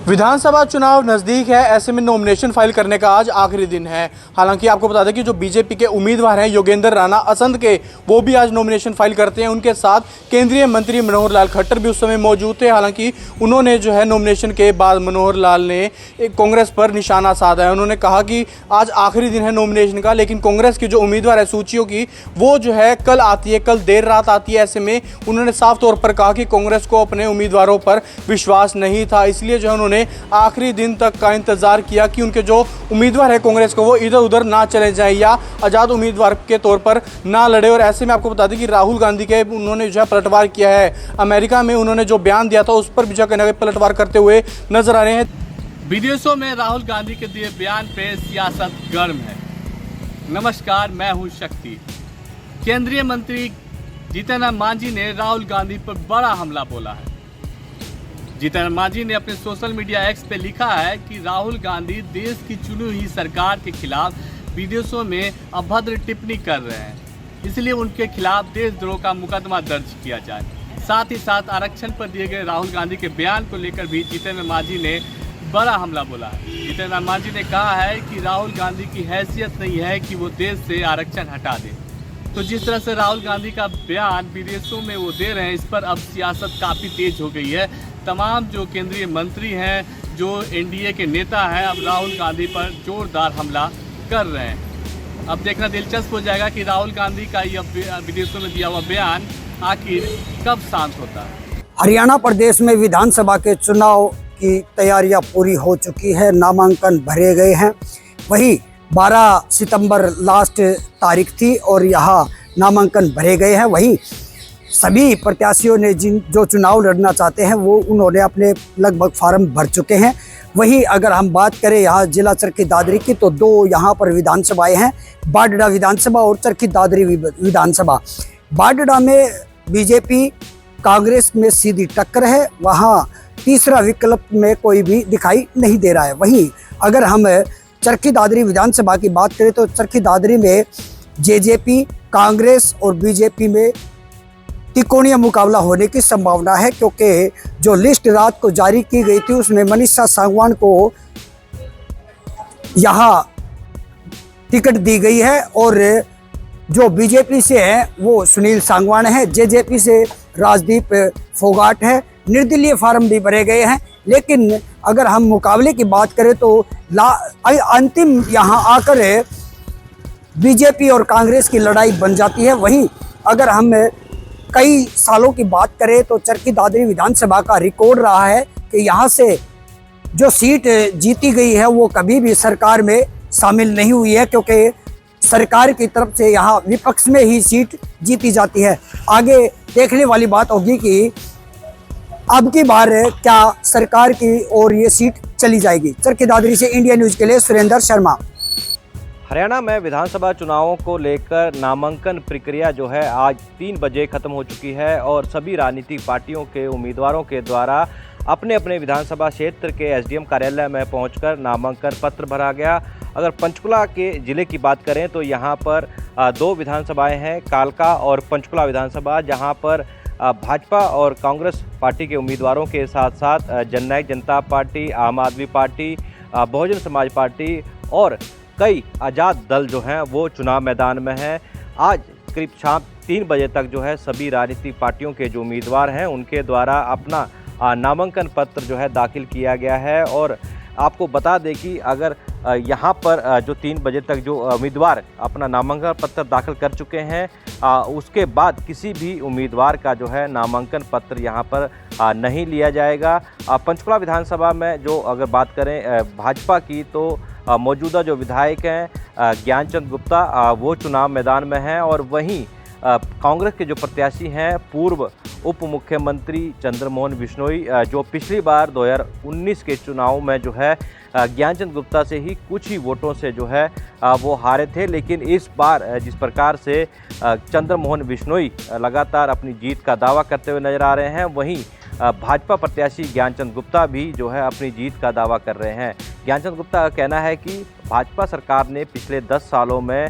विधानसभा चुनाव नज़दीक है, ऐसे में नॉमिनेशन फाइल करने का आज आखिरी दिन है। हालांकि आपको बता दें कि जो बीजेपी के उम्मीदवार हैं योगेंद्र राणा असंध के, वो भी आज नॉमिनेशन फाइल करते हैं। उनके साथ केंद्रीय मंत्री मनोहर लाल खट्टर भी उस समय मौजूद थे। हालांकि उन्होंने जो है नॉमिनेशन के बाद मनोहर लाल ने कांग्रेस पर निशाना साधा है। उन्होंने कहा कि आज आखिरी दिन है नॉमिनेशन का, लेकिन कांग्रेस की जो उम्मीदवार है सूचियों की, वो जो है कल आती है, कल देर रात आती है। ऐसे में उन्होंने साफ तौर पर कहा कि कांग्रेस को अपने उम्मीदवारों पर विश्वास नहीं था, इसलिए जो है उन्होंने आखिरी दिन तक का इंतजार किया कि उनके जो उम्मीदवार है कांग्रेस को, वो इधर उधर ना चले जाएं या आज़ाद उम्मीदवार के तौर पर ना लड़े। और ऐसे में आपको बता दें कि राहुल गांधी के उन्होंने जो है पलटवार किया है। अमेरिका में उन्होंने जो बयान दिया था उस पर भी जो है पलटवार करते हुए नजर आ रहे हैं। विदेशों में राहुल गांधी के दिए बयान पे सियासत गर्म है। नमस्कार, मैं हूं शक्ति। केंद्रीय मंत्री जीतन मांझी ने राहुल गांधी पर बड़ा हमला बोला है। जीतन मांझी ने अपने सोशल मीडिया एक्स पे लिखा है कि राहुल गांधी देश की चुनी हुई सरकार के खिलाफ विदेशों में अभद्र टिप्पणी कर रहे हैं, इसलिए उनके खिलाफ देशद्रोह का मुकदमा दर्ज किया जाए। साथ ही साथ आरक्षण पर दिए गए राहुल गांधी के बयान को लेकर भी जीतन मांझी ने बड़ा हमला बोला है। जीतन मांझी ने कहा है कि राहुल गांधी की हैसियत नहीं है कि वो देश से आरक्षण हटा दे। तो जिस तरह से राहुल गांधी का बयान विदेशों में वो दे रहे हैं, इस पर अब सियासत काफ़ी तेज हो गई है। तमाम जो केंद्रीय मंत्री हैं, जो एनडीए के नेता हैं, अब राहुल गांधी पर जोरदार हमला कर रहे हैं। अब देखना दिलचस्प हो जाएगा कि राहुल गांधी का यह विदेशों में दिया हुआ बयान आखिर कब शांत होता है। हरियाणा प्रदेश में विधानसभा के चुनाव की तैयारियां पूरी हो चुकी है, नामांकन भरे गए हैं। वही 12 सितंबर लास्ट तारीख थी और यहाँ नामांकन भरे गए हैं। वही सभी प्रत्याशियों ने जो चुनाव लड़ना चाहते हैं वो उन्होंने अपने लगभग फार्म भर चुके हैं। वही अगर हम बात करें यहाँ जिला चरखी दादरी की, तो 2 यहाँ पर विधानसभाएं हैं, बाडडा विधानसभा और चरखी दादरी विधानसभा। बाडडा में बीजेपी कांग्रेस में सीधी टक्कर है, वहाँ तीसरा विकल्प में कोई भी दिखाई नहीं दे रहा है। वहीं अगर हम चरखी दादरी विधानसभा की बात करें तो चरखी दादरी में जेजेपी, कांग्रेस और बीजेपी में त्रिकोणीय मुकाबला होने की संभावना है, क्योंकि जो लिस्ट रात को जारी की गई थी उसमें मनीषा सांगवान को यहाँ टिकट दी गई है और जो बीजेपी से है वो सुनील सांगवान है, जेजेपी से राजदीप फोगाट है। निर्दलीय फार्म भी भरे गए हैं, लेकिन अगर हम मुकाबले की बात करें तो अंतिम यहाँ आकर बीजेपी और कांग्रेस की लड़ाई बन जाती है। वहीं अगर हम कई सालों की बात करें तो चरखी दादरी विधानसभा का रिकॉर्ड रहा है कि यहाँ से जो सीट जीती गई है वो कभी भी सरकार में शामिल नहीं हुई है, क्योंकि सरकार की तरफ से यहाँ विपक्ष में ही सीट जीती जाती है। आगे देखने वाली बात होगी कि अब की बार क्या सरकार की ओर ये सीट चली जाएगी। चरखी दादरी से इंडिया न्यूज के लिए सुरेंद्र शर्मा। हरियाणा में विधानसभा चुनावों को लेकर नामांकन प्रक्रिया जो है आज 3 बजे खत्म हो चुकी है और सभी राजनीतिक पार्टियों के उम्मीदवारों के द्वारा अपने अपने विधानसभा क्षेत्र के एसडीएम कार्यालय में पहुंचकर नामांकन पत्र भरा गया। अगर पंचकुला के ज़िले की बात करें तो यहाँ पर 2 विधानसभाएं हैं, कालका और पंचकुला विधानसभा, जहाँ पर भाजपा और कांग्रेस पार्टी के उम्मीदवारों के साथ साथ जननायक जनता पार्टी, आम आदमी पार्टी, बहुजन समाज पार्टी और कई आज़ाद दल जो हैं वो चुनाव मैदान में हैं। आज करीब शाम 3 बजे तक जो है सभी राजनीतिक पार्टियों के जो उम्मीदवार हैं उनके द्वारा अपना नामांकन पत्र जो है दाखिल किया गया है। और आपको बता दें कि अगर यहाँ पर जो 3 बजे तक जो उम्मीदवार अपना नामांकन पत्र दाखिल कर चुके हैं, उसके बाद किसी भी उम्मीदवार का जो है नामांकन पत्र यहाँ पर नहीं लिया जाएगा। पंचकुला विधानसभा में जो अगर बात करें भाजपा की, तो मौजूदा जो विधायक हैं ज्ञानचंद गुप्ता वो चुनाव मैदान में हैं और वहीं कांग्रेस के जो प्रत्याशी हैं पूर्व उप मुख्यमंत्री चंद्रमोहन बिश्नोई, जो पिछली बार 2019 के चुनाव में जो है ज्ञानचंद गुप्ता से ही कुछ ही वोटों से जो है वो हारे थे, लेकिन इस बार जिस प्रकार से चंद्रमोहन बिश्नोई लगातार अपनी जीत का दावा करते हुए नजर आ रहे हैं, वहीं भाजपा प्रत्याशी ज्ञानचंद गुप्ता भी जो है अपनी जीत का दावा कर रहे हैं। ज्ञानचंद गुप्ता का कहना है कि भाजपा सरकार ने पिछले 10 सालों में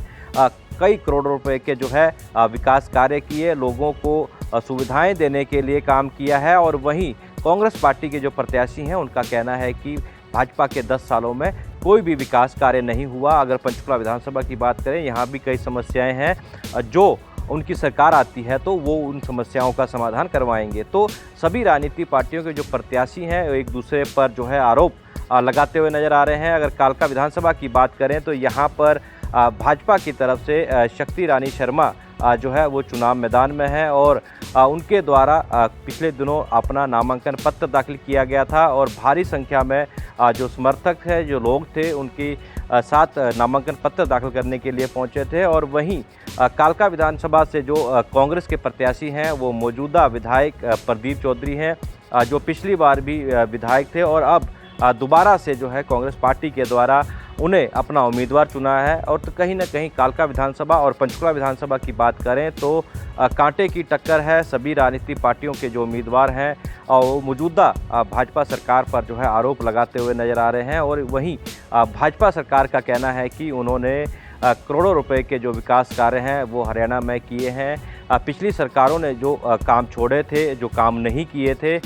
कई करोड़ रुपए के जो है विकास कार्य किए, लोगों को सुविधाएं देने के लिए काम किया है और वहीं कांग्रेस पार्टी के जो प्रत्याशी हैं उनका कहना है कि भाजपा के 10 सालों में कोई भी विकास कार्य नहीं हुआ। अगर पंचकुला विधानसभा की बात करें, यहाँ भी कई समस्याएं हैं, जो उनकी सरकार आती है तो वो उन समस्याओं का समाधान करवाएंगे। तो सभी राजनीतिक पार्टियों के जो प्रत्याशी हैं एक दूसरे पर जो है आरोप लगाते हुए नज़र आ रहे हैं। अगर कालका विधानसभा की बात करें तो यहाँ पर भाजपा की तरफ से शक्ति रानी शर्मा जो है वो चुनाव मैदान में है और उनके द्वारा पिछले दिनों अपना नामांकन पत्र दाखिल किया गया था और भारी संख्या में जो समर्थक है, जो लोग थे, उनकी साथ नामांकन पत्र दाखिल करने के लिए पहुंचे थे। और वहीं कालका विधानसभा से जो कांग्रेस के प्रत्याशी हैं वो मौजूदा विधायक प्रदीप चौधरी हैं, जो पिछली बार भी विधायक थे और अब दोबारा से जो है कांग्रेस पार्टी के द्वारा उन्हें अपना उम्मीदवार चुना है। और तो कहीं ना कहीं कालका विधानसभा और पंचकुला विधानसभा की बात करें तो कांटे की टक्कर है। सभी राजनीतिक पार्टियों के जो उम्मीदवार हैं और वो मौजूदा भाजपा सरकार पर जो है आरोप लगाते हुए नज़र आ रहे हैं। और वहीं भाजपा सरकार का कहना है कि उन्होंने करोड़ों रुपए के जो विकास कार्य हैं वो हरियाणा में किए हैं। पिछली सरकारों ने जो काम छोड़े थे, जो काम नहीं किए थे,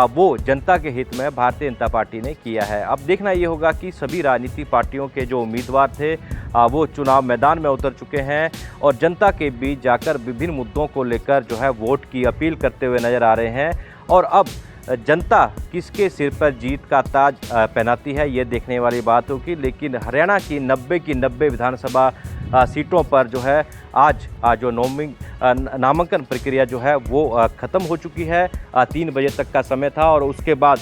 वो जनता के हित में भारतीय जनता पार्टी ने किया है। अब देखना ये होगा कि सभी राजनीतिक पार्टियों के जो उम्मीदवार थे वो चुनाव मैदान में उतर चुके हैं और जनता के बीच जाकर विभिन्न मुद्दों को लेकर जो है वोट की अपील करते हुए नज़र आ रहे हैं। और अब जनता किसके सिर पर जीत का ताज पहनाती है ये देखने वाली बात होगी। लेकिन हरियाणा की 90 की 90 विधानसभा सीटों पर जो है आज जो नामांकन प्रक्रिया जो है वो ख़त्म हो चुकी है। 3 बजे तक का समय था और उसके बाद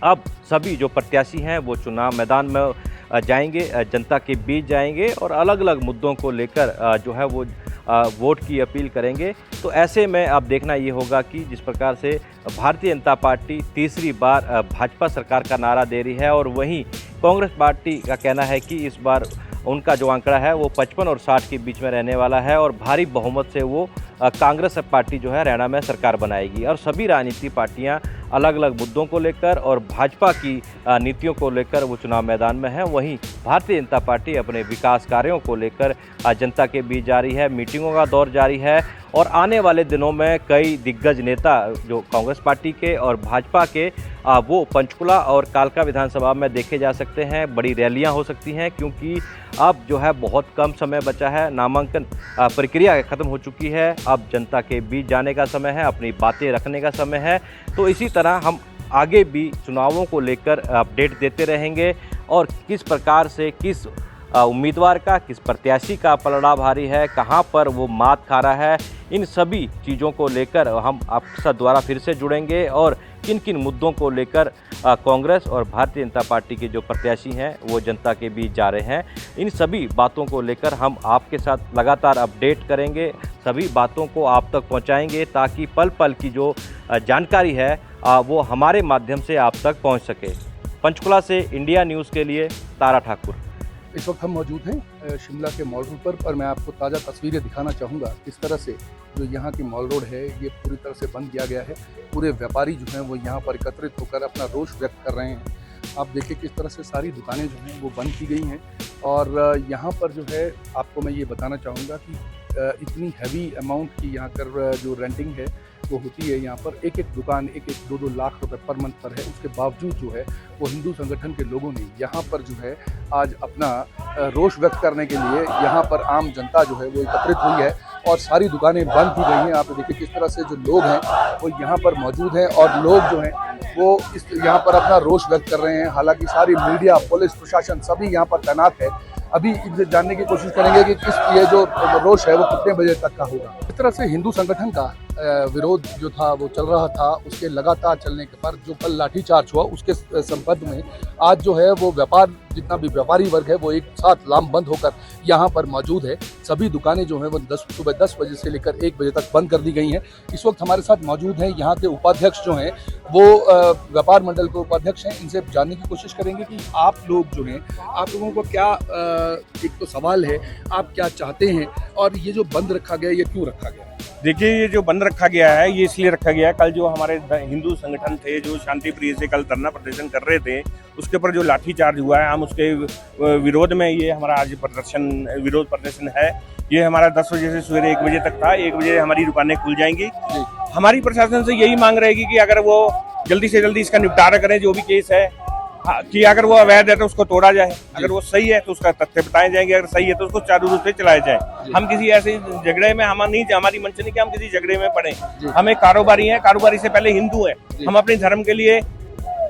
अब सभी जो प्रत्याशी हैं वो चुनाव मैदान में जाएंगे, जनता के बीच जाएंगे और अलग अलग मुद्दों को लेकर जो है वो वोट की अपील करेंगे। तो ऐसे में अब देखना ये होगा कि जिस प्रकार से भारतीय जनता पार्टी तीसरी बार भाजपा सरकार का नारा दे रही है और वहीं कांग्रेस पार्टी का कहना है कि इस बार उनका जो आंकड़ा है वो 55 और 60 के बीच में रहने वाला है और भारी बहुमत से वो कांग्रेस पार्टी जो है हरियाणा में सरकार बनाएगी। और सभी राजनीतिक पार्टियां अलग अलग मुद्दों को लेकर और भाजपा की नीतियों को लेकर वो चुनाव मैदान में है। वहीं भारतीय जनता पार्टी अपने विकास कार्यों को लेकर जनता के बीच जारी है, मीटिंगों का दौर जारी है और आने वाले दिनों में कई दिग्गज नेता जो कांग्रेस पार्टी के और भाजपा के वो पंचकुला और कालका विधानसभा में देखे जा सकते हैं। बड़ी रैलियां हो सकती हैं क्योंकि अब जो है बहुत कम समय बचा है, नामांकन प्रक्रिया ख़त्म हो चुकी है। अब जनता के बीच जाने का समय है, अपनी बातें रखने का समय है। तो इसी तरह हम आगे भी चुनावों को लेकर अपडेट देते रहेंगे और किस प्रकार से किस उम्मीदवार का, किस प्रत्याशी का पलड़ा भारी है, कहां पर वो मात खा रहा है, इन सभी चीज़ों को लेकर हम आपके साथ दोबारा फिर से जुड़ेंगे और किन किन मुद्दों को लेकर कांग्रेस और भारतीय जनता पार्टी के जो प्रत्याशी हैं वो जनता के बीच जा रहे हैं, इन सभी बातों को लेकर हम आपके साथ लगातार अपडेट करेंगे, सभी बातों को आप तक पहुंचाएंगे ताकि पल पल की जो जानकारी है वो हमारे माध्यम से आप तक पहुंच सके। पंचकुला से इंडिया न्यूज़ के लिए तारा ठाकुर। इस वक्त हम मौजूद हैं शिमला के मॉल रोड पर मैं आपको ताज़ा तस्वीरें दिखाना चाहूँगा। किस तरह से जो यहाँ की मॉल रोड है ये पूरी तरह से बंद किया गया है। पूरे व्यापारी जो हैं वो यहाँ पर एकत्रित होकर अपना रोष व्यक्त कर रहे हैं। आप देखिए किस तरह से सारी दुकानें जो हैं वो बंद की गई हैं और यहाँ पर जो है आपको मैं ये बताना चाहूँगा कि इतनी हैवी अमाउंट की यहाँ पर जो रेंटिंग है वो होती है। यहाँ पर एक एक दुकान 1-2 लाख रुपए पर मंथ पर है। उसके बावजूद जो है वो हिंदू संगठन के लोगों ने यहाँ पर जो है आज अपना रोष व्यक्त करने के लिए यहाँ पर आम जनता जो है वो एकत्रित हुई है और सारी दुकानें बंद की गई हैं। आप देखिए किस तरह से जो लोग हैं वो यहाँ पर मौजूद हैं और लोग जो हैं वो यहाँ पर अपना रोष व्यक्त कर रहे हैं। हालांकि सारी मीडिया, पुलिस प्रशासन सभी यहाँ पर तैनात है। अभी इनसे जानने की कोशिश करेंगे कि ये जो रोष है वो कितने बजे तक का होगा। इस तरह से हिंदू संगठन का विरोध जो था वो चल रहा था, उसके लगातार चलने के पर जो कल लाठीचार्ज हुआ उसके संबंध में आज जो है वो व्यापार, जितना भी व्यापारी वर्ग है वो एक साथ लामबंद होकर यहाँ पर मौजूद है। सभी दुकानें जो हैं वो सुबह 10 बजे से लेकर 1 बजे तक बंद कर दी गई हैं। इस वक्त हमारे साथ मौजूद हैं यहाँ के उपाध्यक्ष जो हैं वो व्यापार मंडल के उपाध्यक्ष हैं। इनसे जानने की कोशिश करेंगे कि आप लोग जो हैं, आप लोगों को क्या एक तो सवाल है, आप क्या चाहते हैं और ये जो बंद रखा गया ये क्यों रखा गया? देखिए, ये जो बंद रखा गया है ये इसलिए रखा गया है, कल जो हमारे हिंदू संगठन थे जो शांति प्रिय से कल धरना प्रदर्शन कर रहे थे उसके ऊपर जो लाठीचार्ज हुआ है, हम उसके विरोध में ये हमारा आज विरोध प्रदर्शन है। ये हमारा 10 बजे से सवेरे 1 बजे तक था। 1 बजे हमारी दुकानें खुल जाएंगी। हमारी प्रशासन से यही मांग रहेगी कि अगर वो जल्दी से जल्दी इसका निपटारा करें, जो भी केस है कि अगर वो अवैध है तो उसको तोड़ा जाए, अगर वो सही है तो उसका तथ्य बताए जाएंगे, अगर सही है तो उसको चारू रूप से चलाया जाए। हम किसी ऐसे झगड़े में हमारी मंच नहीं कि हम किसी झगड़े में पड़े। हम एक कारोबारी हैं, कारोबारी से पहले हिंदू हैं। हम अपने धर्म के लिए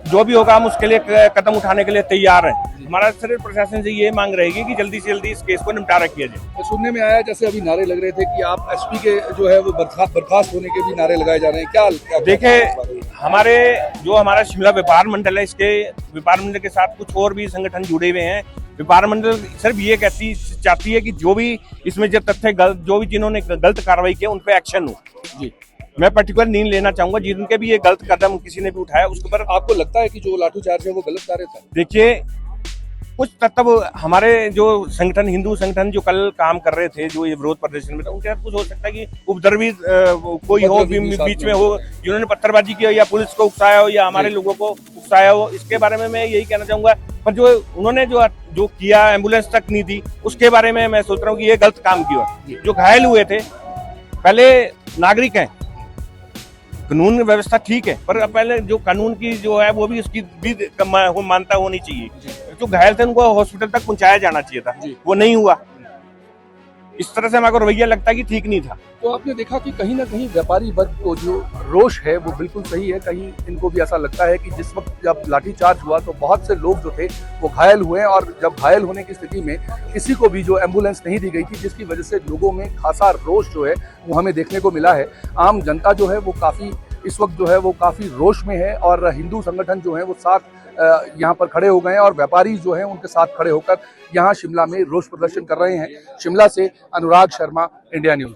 जो भी होगा हम उसके लिए कदम उठाने के लिए तैयार हैं। हमारा सिर्फ प्रशासन से ये मांग रहेगी कि जल्दी से जल्दी इस केस को निपटारा किया जाए। तो सुनने में आया जैसे अभी नारे लग रहे थे कि आप एसपी के जो है वो बर्खास्त होने के भी नारे लगाए जा रहे हैं, क्या देखिए हमारा शिमला व्यापार मंडल है, इसके व्यापार मंडल के साथ कुछ और भी संगठन जुड़े हुए हैं। व्यापार मंडल सिर्फ ये चाहती है कि जो भी इसमें जो तथ्य जो भी जिन्होंने गलत कार्रवाई की उन पर एक्शन हो। जी, मैं पर्टिकुलर नहीं लेना चाहूंगा, जिनके भी ये गलत कदम किसी ने भी उठाया उसके ऊपर। आपको लगता है कि जो लाठीचार्ज है वो गलत कार्य था? देखिए, कुछ तत्व हमारे जो संगठन, हिंदू संगठन जो कल काम कर रहे थे, जो ये विरोध प्रदर्शन में था, उनके साथ कुछ हो सकता है कि उपद्रवी कोई हो बीच में हो, जिन्होंने पत्थरबाजी की हो या पुलिस को उकसाया हो या हमारे लोगों को उकसाया हो। इसके बारे में मैं यही कहना चाहूंगा। पर जो उन्होंने जो किया, एम्बुलेंस तक नहीं दी, उसके बारे में मैं सोच रहा हूँ कि ये गलत काम किया। जो घायल हुए थे, पहले नागरिक हैं, कानून व्यवस्था ठीक है, पर पहले जो कानून की जो है वो भी उसकी भी मान्यता होनी चाहिए। जो घायल थे उनको हॉस्पिटल तक पहुंचाया जाना चाहिए था, वो नहीं हुआ। इस तरह से हमारे को रवैया लगता है कि ठीक नहीं था। तो आपने देखा कि कहीं ना कहीं व्यापारी वर्ग को जो रोष है वो बिल्कुल सही है। कहीं इनको भी ऐसा लगता है कि जिस वक्त जब लाठीचार्ज हुआ तो बहुत से लोग जो थे वो घायल हुए, और जब घायल होने की स्थिति में किसी को भी जो एम्बुलेंस नहीं दी गई थी, जिसकी वजह से लोगों में खासा रोष जो है वो हमें देखने को मिला है। आम जनता जो है वो काफ़ी इस वक्त जो है वो काफ़ी रोष में है, और हिंदू संगठन जो है वो साथ यहाँ पर खड़े हो गए हैं, और व्यापारी जो हैं उनके साथ खड़े होकर यहाँ शिमला में रोष प्रदर्शन कर रहे हैं। शिमला से अनुराग शर्मा, इंडिया न्यूज़।